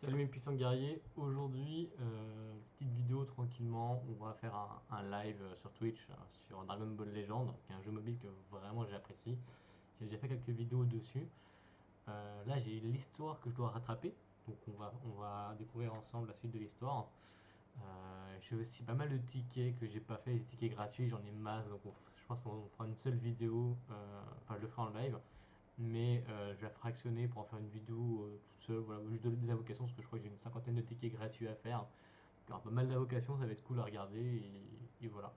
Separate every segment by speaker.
Speaker 1: Salut mes puissants guerriers, aujourd'hui petite vidéo tranquillement, on va faire un live sur Twitch sur Dragon Ball Legend, qui est un jeu mobile que vraiment j'apprécie. J'ai déjà fait quelques vidéos dessus. Là j'ai l'histoire que je dois rattraper, donc on va découvrir ensemble la suite de l'histoire. J'ai aussi pas mal de tickets que j'ai pas fait, des tickets gratuits, j'en ai masse, donc je pense qu'on fera une seule vidéo, enfin je le ferai en live mais je vais la fractionner pour en faire une vidéo toute seule, voilà, où je donne des invocations parce que je crois que j'ai une cinquantaine de tickets gratuits à faire. Donc, il y aura pas mal d'invocations, ça va être cool à regarder et voilà.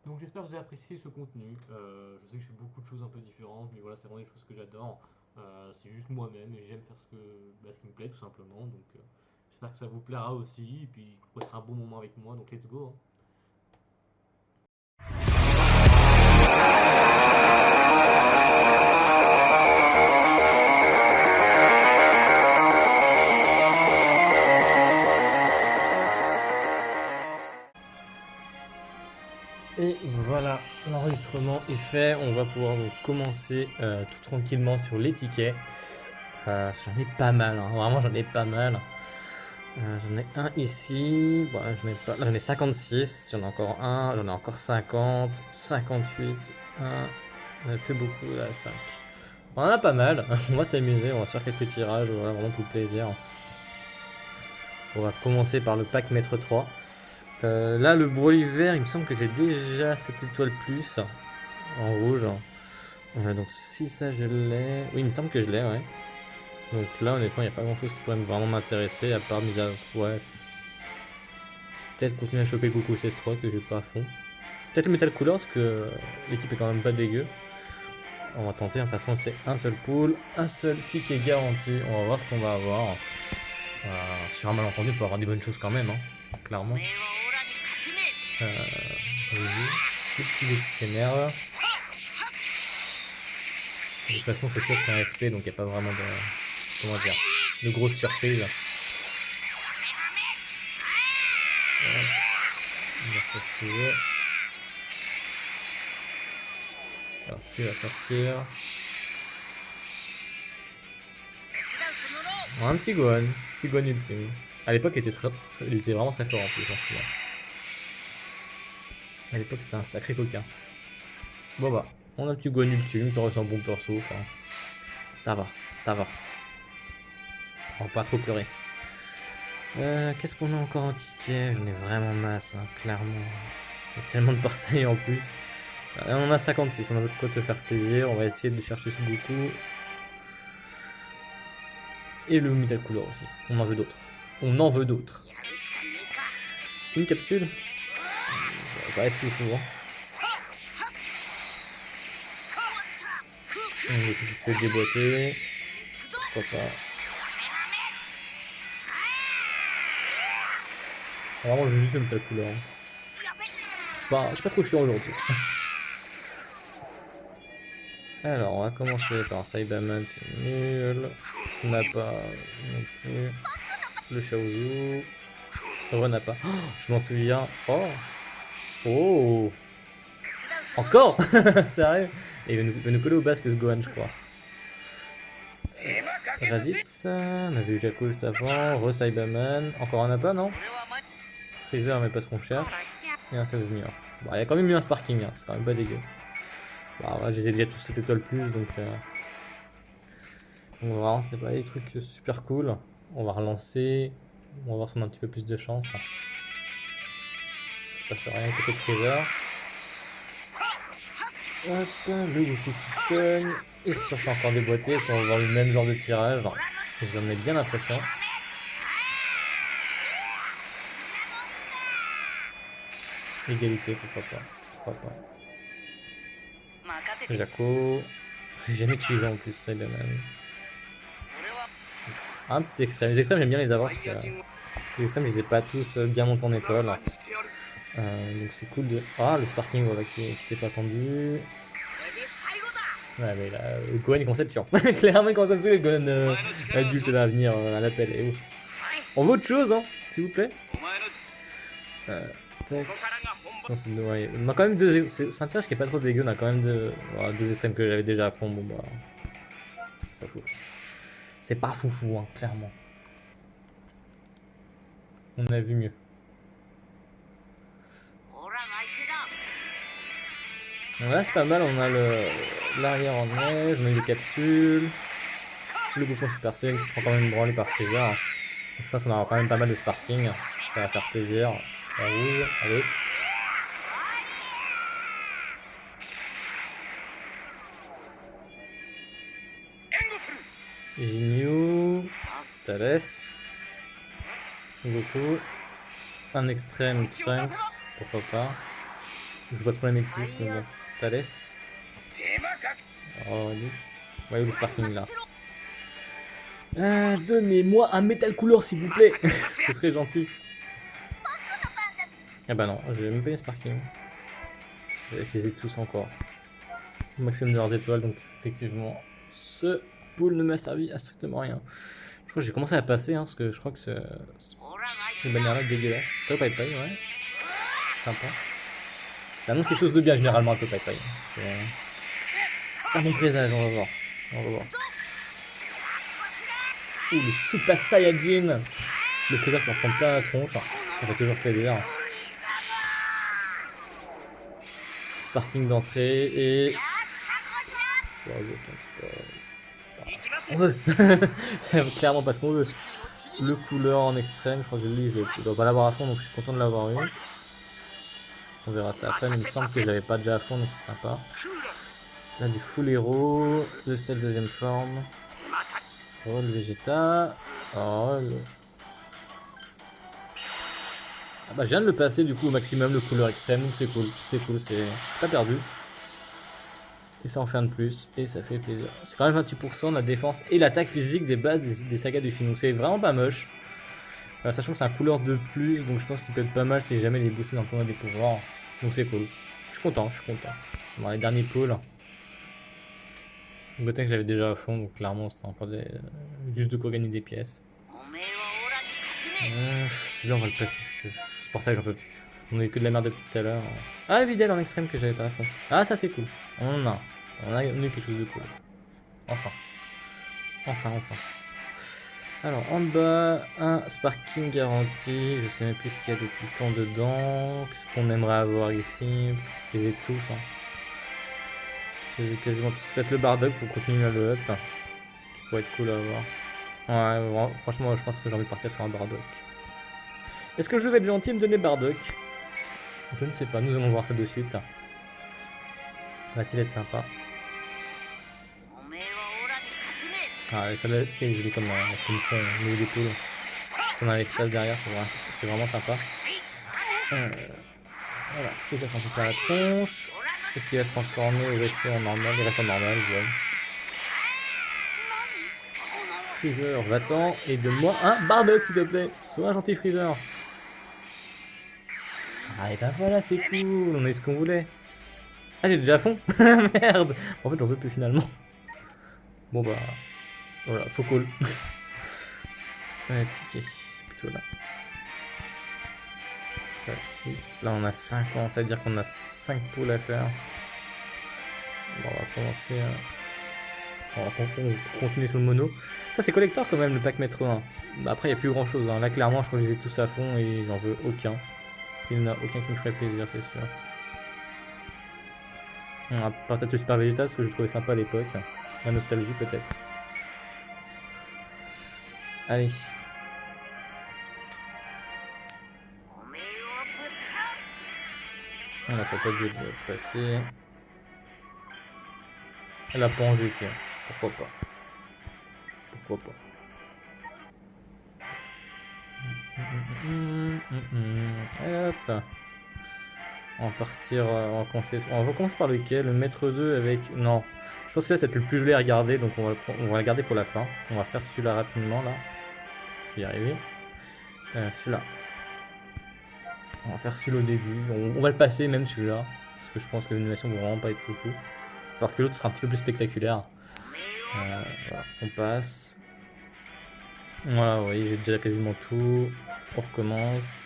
Speaker 1: Donc j'espère que vous avez apprécié ce contenu. Je sais que je fais beaucoup de choses un peu différentes, mais voilà, c'est vraiment des choses que j'adore. C'est juste moi-même et j'aime faire ce qui me plaît tout simplement. Donc j'espère que ça vous plaira aussi et puis que vous passerez un bon moment avec moi. Donc let's go, hein. Et voilà, l'enregistrement est fait. On va pouvoir donc commencer tout tranquillement sur les tickets. J'en ai pas mal, hein. Vraiment j'en ai pas mal. J'en ai un ici, bon, j'en ai 56, j'en ai encore un, j'en ai encore 50, 58, 1, j'en ai plus beaucoup là, 5. On en a pas mal, on va s'amuser, on va faire quelques tirages, voilà, vraiment pour le plaisir. On va commencer par le pack maître 3. Là le Broly vert, il me semble que j'ai déjà cette étoile plus en rouge. Donc si ça je l'ai, oui il me semble que je l'ai, ouais. Donc là honnêtement il n'y a pas grand chose qui pourrait vraiment m'intéresser à part mis à... Ouais. Peut-être continuer à choper Goku CS3 que j'ai pas à fond. Peut-être le Metal Cooler parce que l'équipe est quand même pas dégueu. On va tenter, de toute façon c'est un seul pool, un seul ticket garanti. On va voir ce qu'on va avoir. Sur un malentendu, on peut avoir des bonnes choses quand même, hein, clairement. Le petit Goku qui s'énerve. De toute façon c'est sûr que c'est un SP donc il n'y a pas vraiment de... Comment dire, de grosses surprises. Si tu veux. Alors qui va sortir? Un petit Gohan ultime. À l'époque il était vraiment très fort en plus, j'en souviens. À l'époque c'était un sacré coquin. Bon bah, on a un petit Gohan ultime, ça reste un bon perso, enfin. Ça va, ça va. On va pas trop pleurer. Qu'est-ce qu'on a encore en ticket? J'en ai vraiment masse, hein, clairement. Il y a tellement de portails en plus. On en a 56, on a de quoi se faire plaisir. On va essayer de chercher ce Goku. Et le Metal Cooler aussi. On en veut d'autres. On en veut d'autres. Une capsule? Ça va pas être fou, hein. On Goku qui se fait déboîter. Pourquoi pas. Vraiment, je veux juste le Metal Cooler. Hein. Je suis pas trop chiant aujourd'hui. Alors, on va commencer par Saibaman, c'est nul. Nappa, non plus. Le Shaozu. Renappa. Oh, je m'en souviens. Oh! Oh! Encore? Sérieux? Et il va nous coller au basque ce Gohan, je crois. Raditz, on avait eu Jakku juste avant. Re-Saibaman. Encore un Nappa, non? Freezer, mais pas ce qu'on cherche. Et un Cell Junior. Bon, il y a quand même eu un Sparking, hein. C'est quand même pas dégueu. Bah, ouais, je les ai déjà tous cette étoile plus, donc vraiment, c'est pas des trucs super cool. On va relancer. On va voir si on a un petit peu plus de chance. Il se passe rien côté de Freezer. Hop, le Goku qui cogne. Il se fait encore déboîter. Est-ce qu'on va avoir le même genre de tirage? J'en ai bien l'impression. Égalité, pourquoi pas. Pourquoi pas. Jaco. J'ai jamais utilisé en plus, Saibaman. Un petit extrême. Les extrêmes, j'aime bien les avoir parce que les extrêmes, je les ai pas tous bien montés en étoile. Donc c'est cool de. Ah, le Sparking, voilà, qui n'était pas attendu. Ouais, mais là, Gohan il commence à être chiant. Clairement, il commence à me saouler, Gohan adulte là à venir à l'appel. Et où on veut autre chose, hein, s'il vous plaît. Tac. Ouais, on a quand même deux. C'est un tirage qui est pas trop dégueu. On a quand même deux extrêmes que j'avais déjà à fond. Bon, bah. C'est pas fou. C'est pas foufou, hein, clairement. On a vu mieux. Donc là c'est pas mal, on a l'arrière en neige, on a eu des capsules, le bouffon Supercell qui se prend quand même branlé par Freezer. Donc je pense qu'on aura quand même pas mal de sparking, ça va faire plaisir. La rouge, allez. Jinyu, Thales, Goku, un extrême Trunks, pourquoi pas. Je joue pas trop la métis, mais bon. Thales, Rodix, ouais, le sparking là. Donnez-moi un métal couleur s'il vous plaît, ce serait gentil. Ah bah non, j'ai même pas eu un sparking. Je les ai tous encore. Au maximum de leurs étoiles, donc effectivement, ce pool ne m'a servi à strictement rien. Je crois que j'ai commencé à passer, parce que je crois que cette bannière là est dégueulasse. Top Pai Pai, ouais. Sympa. Ça annonce quelque chose de bien généralement à Top Pai Pai. C'est un bon présage, on va voir. On va voir. Ouh, le Super Saiyajin. Le Freezer qui en prend plein la tronche. Ça fait toujours plaisir. Sparking d'entrée et... c'est ce qu'on veut. C'est clairement pas ce qu'on veut. Le couleur en extrême, je crois que lui, je dois pas l'avoir à fond, donc je suis content de l'avoir eu. On verra ça après, mais il me semble que je l'avais pas déjà à fond, donc c'est sympa. Là, du full héros, le sel deuxième forme. Oh, le Vegeta. Oh, le... Ah bah, je viens de le passer du coup au maximum, le couleur extrême, donc c'est cool. C'est cool, c'est pas perdu. Et ça en fait un de plus, et ça fait plaisir. C'est quand même 28% de la défense et l'attaque physique des bases des sagas du film, donc c'est vraiment pas moche. Sachant que c'est un couleur de plus, donc je pense qu'il peut être pas mal si jamais il est boosté dans le tournoi des pouvoirs. Donc c'est cool. Je suis content, je suis content. Dans les derniers pôles, Goten que j'avais déjà à fond, donc clairement c'était encore juste de quoi gagner des pièces. Celui-là on va le passer, ce portage j'en peux plus. On a eu que de la merde depuis tout à l'heure. Ah, Videl en extrême que j'avais pas à fond. Ah, ça c'est cool. On a eu quelque chose de cool. Enfin. Enfin. Alors en bas, un sparking garanti. Je sais même plus ce qu'il y a depuis tant dedans. Qu'est-ce qu'on aimerait avoir ici? Je les ai tous. Hein. Je les ai quasiment tous. Peut-être le Bardock pour continuer le up. Qui pourrait être cool à avoir. Ouais, franchement, je pense que j'ai envie de partir sur un Bardock. Est-ce que je vais être gentil et me donner Bardock? Je ne sais pas, nous allons voir ça de suite. Va-t-il être sympa? Ah, celle-là, c'est joli comme fond au milieu des poules. Quand on a l'espace derrière, c'est vraiment sympa. Voilà, Freezer s'en fait à la tronche. Est-ce qu'il va se transformer ou rester en normal? Il reste en normal, je vois. Freezer, va-t'en et donne-moi un Bardock s'il te plaît. Sois un gentil Freezer. Ah, et ben voilà, c'est cool, on a eu ce qu'on voulait. Ah, j'ai déjà à fond. Merde. En fait, j'en veux plus finalement. Bon bah, voilà, faut cool. Ouais, ticket, plutôt là. Là, 6. Là, on a 5 ans, ça veut dire qu'on a 5 poules à faire. Bon, on va commencer à... On va continuer sur le mono. Ça, c'est collector quand même, le pack Metro 1. Bah, après, il n'y a plus grand chose. Hein. Là, clairement, je crois que je les ai tous à fond et j'en veux aucun. Il n'y en a aucun qui me ferait plaisir, c'est sûr. On va peut-être le Super Vegeta, ce que je trouvais sympa à l'époque. La nostalgie, peut-être. Allez. On a fait pas de passer. Elle a pas envie, tiens. Pourquoi pas. Pourquoi pas. Hop. On va partir. On va commencer par lequel? Le maître 2 avec. Non. Je pense que là, c'est le plus joli à regarder. Donc on va le garder pour la fin. On va faire celui-là rapidement. Là. Je vais y arriver. Celui-là. On va faire celui-là au début. On va le passer même celui-là. Parce que je pense que l'animation ne va vraiment pas être foufou. Alors que l'autre sera un petit peu plus spectaculaire. Voilà, on passe. Voilà, vous voyez, j'ai déjà quasiment tout. On recommence.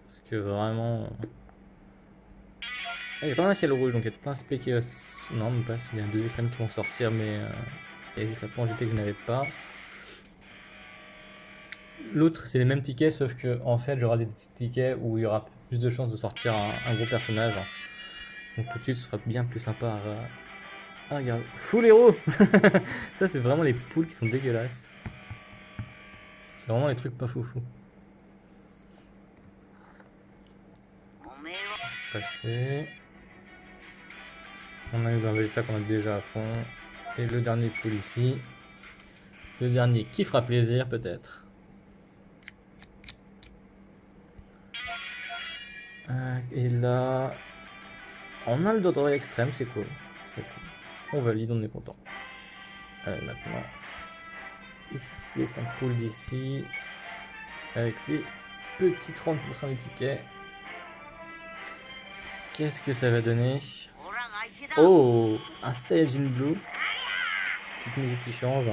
Speaker 1: Parce que vraiment... Ah, il y a quand même un ciel rouge, donc il y a peut-être un spé qui va... Non, même pas, il y a deux extrêmes qui vont sortir, mais... il y a juste la planche GT que je n'avais pas. l'autre c'est les mêmes tickets, sauf que en fait j'aurai des petits tickets où il y aura plus de chances de sortir un gros personnage. Donc tout de suite ce sera bien plus sympa à regarder. Full héros. Ça c'est vraiment les poules qui sont dégueulasses. C'est vraiment les trucs pas foufou. Passer. On a eu un Vegeta qu'on a déjà à fond. Et le dernier pool ici. Le dernier qui fera plaisir peut-être. Et là, on a le Dodoria extrême, c'est cool. C'est cool. On valide, on est content. Allez, maintenant, ici, les 5 poules d'ici, avec les petits 30% des tickets. Qu'est-ce que ça va donner? Oh, un Saiyajin Blue. Petite musique qui change.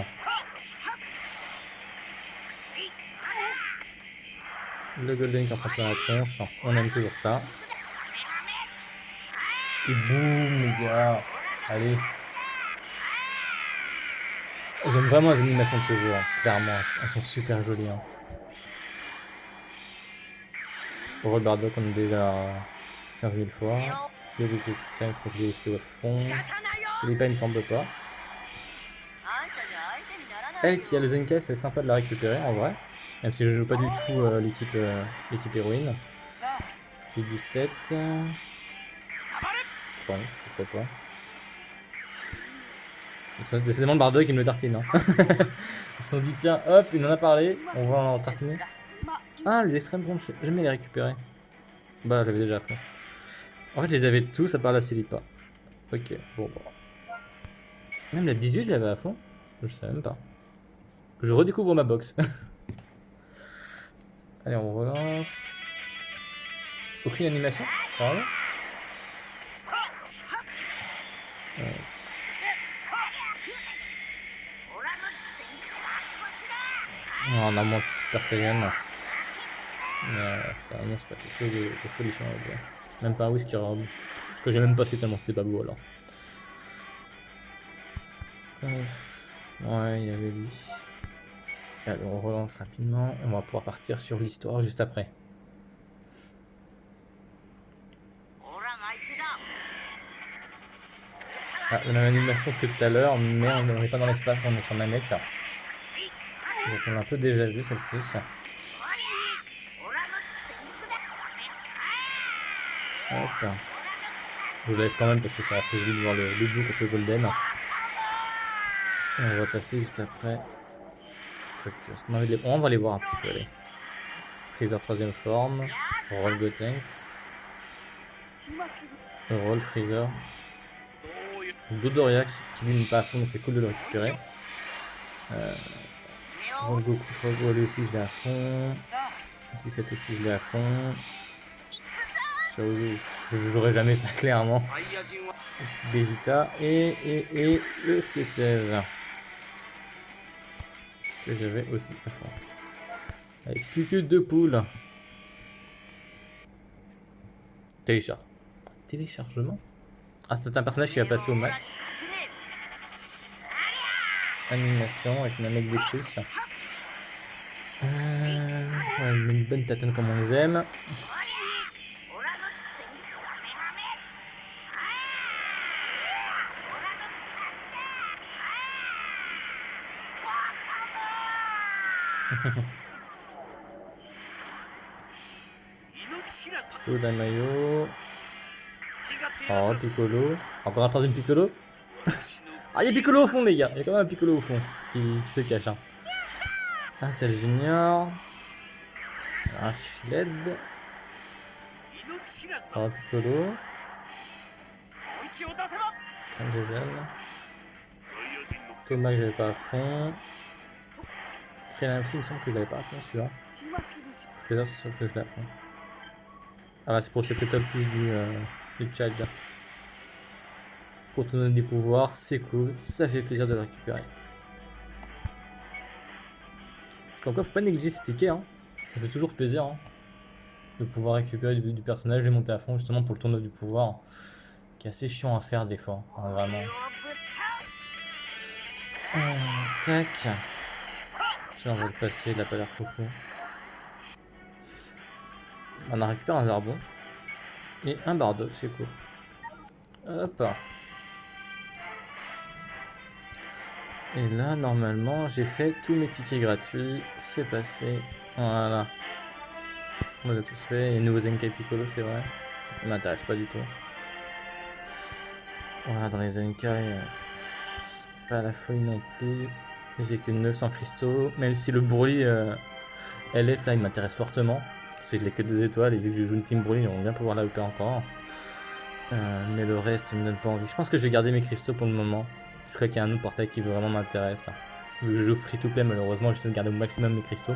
Speaker 1: Le Golden qui en prend plein la tronche. On aime toujours ça. Et boum, les gars. Allez. J'aime vraiment les animations de ce jeu, hein. Clairement, elles sont super jolies. Hein. Pour Bardock, on est déjà 15 000 fois. Le Goku extrême, je crois que je l'ai aussi au fond. Célipa, il me semble pas. Elle qui a le Zenkai, c'est sympa de la récupérer en vrai. Même si je joue pas du tout l'équipe héroïne. Puis 17. Bon, pourquoi pas. C'est décidément le Bardock qui me le tartine. Hein. Ils se sont dit, tiens, hop, il en a parlé, on va en tartiner. Ah, les extrêmes bronches, je vais jamais les récupérer. Bah, j'avais déjà fait. En fait, je les avais tous à part la Célipa. Ok, bon. Même la 18, je l'avais à fond. Je savais même pas. Je redécouvre ma box. Allez, on relance. Aucune animation? Sérieux? On a monté Super Saiyan. Mais ça annonce pas quelque chose de folichon. Même pas un whisky rare. Parce que j'ai même passé tellement c'était pas beau alors. Ouais, il y avait lui. Allez, on relance rapidement. On va pouvoir partir sur l'histoire juste après. Ah, on a l'animation que tout à l'heure, mais on n'est pas dans l'espace, on est sur Namek. Donc on l'a un peu déjà vu celle-ci. Hop. Je vous laisse quand même parce que ça reste joli de voir le blue contre le golden. Et on va passer juste après. On va les voir un petit peu. Allez. Freezer 3ème forme. Roll Gotenks. Roll Freezer. Dodoria qui lui n'est pas à fond donc c'est cool de le récupérer. Roll Goku, Roll aussi je l'ai à fond. 17 aussi je l'ai à fond. Je jouerai jamais ça clairement. Vegeta et le C16 que j'avais aussi à fond. Avec plus que 2 poules. Téléchargement. Ah, c'est un personnage qui va passer au max. Animation avec une mec détruite. Une bonne tatane comme on les aime. Piccolo Damayo. Oh, Piccolo. Encore un troisième Piccolo. Ah, il y a Piccolo au fond, les gars. Il y a quand même un Piccolo au fond qui se cache. Hein. Ah, c'est le Junior. Un Shled. Oh, Piccolo. Un deuxième. Thomas que j'avais pas à fond. Kenanfi, il me semble que je l'avais pas à fond celui-là. Freezer, c'est sûr que je l'ai à fond. Ah bah c'est pour cette étape plus du child. Pour te donner des pouvoirs, c'est cool, ça fait plaisir de le récupérer. Comme quoi, faut pas négliger ces tickets, hein. Ça fait toujours plaisir hein, de pouvoir récupérer du personnage, les monter à fond justement pour le tournoi du pouvoir, qui est assez chiant à faire des fois, hein, vraiment. Tac. Celui-là, on va le passer, il a pas l'air foufou. On a récupéré un Zarbon. Et un Bardock, c'est cool. Hop. Et là, normalement, j'ai fait tous mes tickets gratuits. C'est passé. Voilà. On les a tous fait. Et nouveau Zenkai Piccolo, c'est vrai. Ça m'intéresse pas du tout. Voilà, dans les Zenkai, pas la folie non plus. J'ai que 900 cristaux. Même si le Broly LF, là, il m'intéresse fortement. Parce que je l'ai que 2 étoiles. Et vu que je joue une team Broly, on va bien pouvoir la upper encore. Mais le reste, il me donne pas envie. Je pense que je vais garder mes cristaux pour le moment. Je crois qu'il y a un autre portail qui vraiment m'intéresse. Je joue free to play, malheureusement, j'essaie de garder au maximum mes cristaux.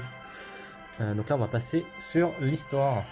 Speaker 1: Donc là, on va passer sur l'histoire.